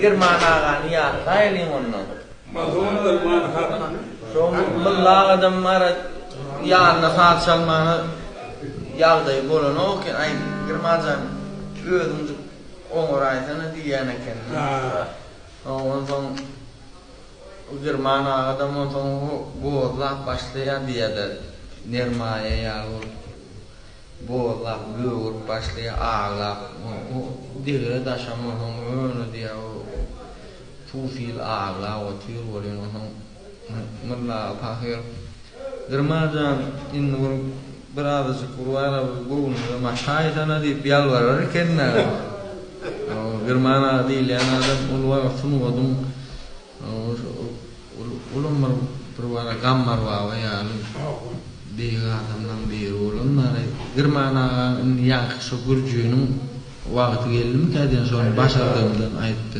germanaga ya sayling onno mazona derman khatna so mullaga damara ya nasat salmana yağday bolono ki ay germanzan ödüm onuraytana diyene ken ondan germana adamın bu la başlayan diyede nermaya yağır bu la büyür başlaya ağla o diğeri daşamın onu diye o tufil ağla o tür oluyor onun mulla pahir germanzan inur biraz kurwara bu ma şaytana di biyal var kenna germana di lana da ulwa funu wadum ulum mar kurwara gammar wa ya di adam di ulum mare germana yang so gurjunum waqt gelim kadin son başardığımdan ayıttı